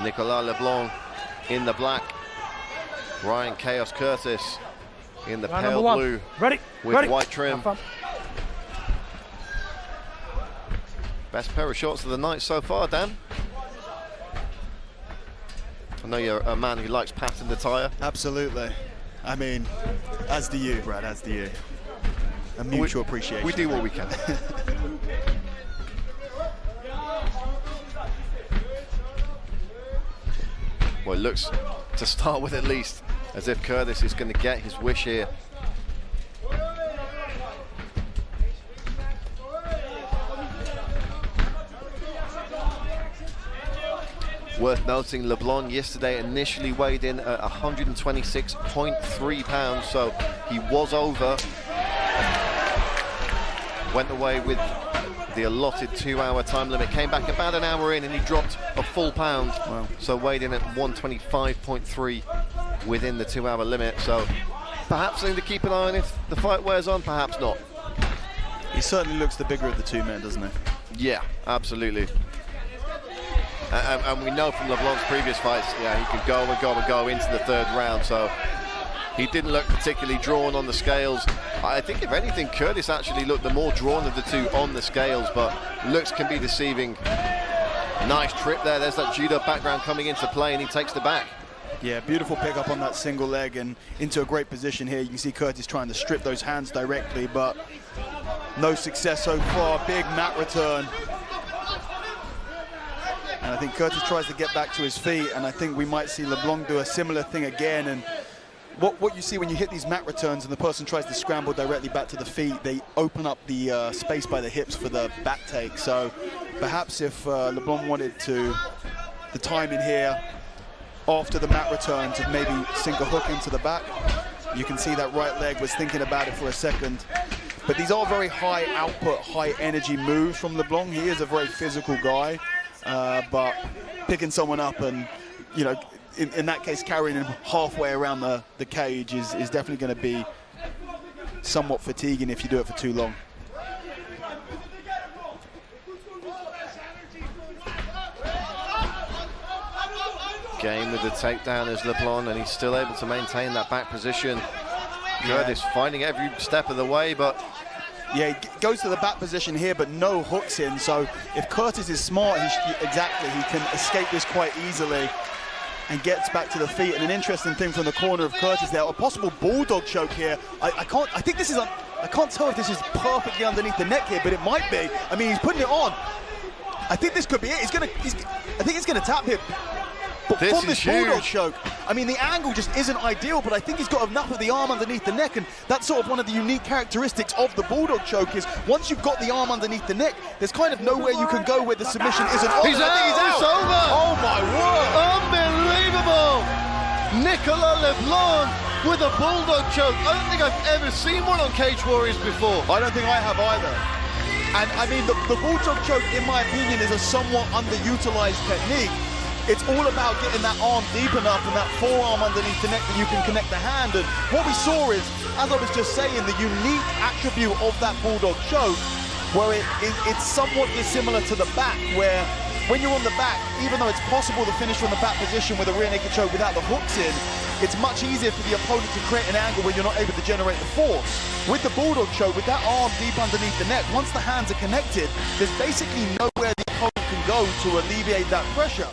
Nicolas Leblond in the black. Ryan Chaos Curtis in the pale blue with white trim. Best pair of shorts of the night so far, Dan. I know you're a man who likes patterned attire. Absolutely. I mean, as do you, Brad, as do you. A mutual appreciation. We do what we can. Well, it looks, to start with at least, as if Curtis is going to get his wish here. Worth noting, Leblond yesterday initially weighed in at 126.3 pounds, so he was over. Went away with the allotted 2-hour time limit, came back about an hour in and he dropped a full pound. Wow. So weighed in at 125.3 within the 2-hour limit. So perhaps something to keep an eye on if the fight wears on, perhaps not. He certainly looks the bigger of the two men, doesn't he? Yeah, absolutely. And we know from Leblond's previous fights, yeah, he could go and go and go into the third round. So he didn't look particularly drawn on the scales. I think, if anything, Curtis actually looked the more drawn of the two on the scales, but looks can be deceiving. Nice trip there. There's that judo background coming into play, and he takes the back. Yeah, beautiful pickup on that single leg and into a great position here. You can see Curtis trying to strip those hands directly, but no success so far. Big mat return. And I think Curtis tries to get back to his feet, and I think we might see Leblond do a similar thing again. And what you see when you hit these mat returns and the person tries to scramble directly back to the feet, they open up the space by the hips for the back take. So perhaps if Leblond wanted the timing here after the mat return to maybe sink a hook into the back, you can see that right leg was thinking about it for a second. But these are very high output, high energy moves from Leblond. He is a very physical guy. But picking someone up and, you know, in that case, carrying him halfway around the cage is definitely going to be somewhat fatiguing if you do it for too long. Game with the takedown is Leblond, and he's still able to maintain that back position. Yeah. Curtis finding every step of the way, but yeah, he goes to the back position here, but no hooks in. So if Curtis is smart, he can escape this quite easily and gets back to the feet. And an interesting thing from the corner of Curtis there, a possible bulldog choke here. I can't tell if this is perfectly underneath the neck here, but it might be. I mean, he's putting it on. I think this could be it. I think he's gonna tap him. But from this bulldog choke, I mean, the angle just isn't ideal, but I think he's got enough of the arm underneath the neck, and that's sort of one of the unique characteristics of the bulldog choke is once you've got the arm underneath the neck, there's kind of nowhere you can go where the submission isn't on. He's out! It's over! Oh my word! Unbelievable! Nicolas Leblond with a bulldog choke. I don't think I've ever seen one on Cage Warriors before. I don't think I have either. And I mean, the bulldog choke, in my opinion, is a somewhat underutilized technique. It's all about getting that arm deep enough and that forearm underneath the neck that you can connect the hand. And what we saw is, as I was just saying, the unique attribute of that bulldog choke, where it's somewhat dissimilar to the back, where when you're on the back, even though it's possible to finish from the back position with a rear naked choke without the hooks in, it's much easier for the opponent to create an angle where you're not able to generate the force. With the bulldog choke, with that arm deep underneath the neck, once the hands are connected, there's basically nowhere the opponent can go to alleviate that pressure.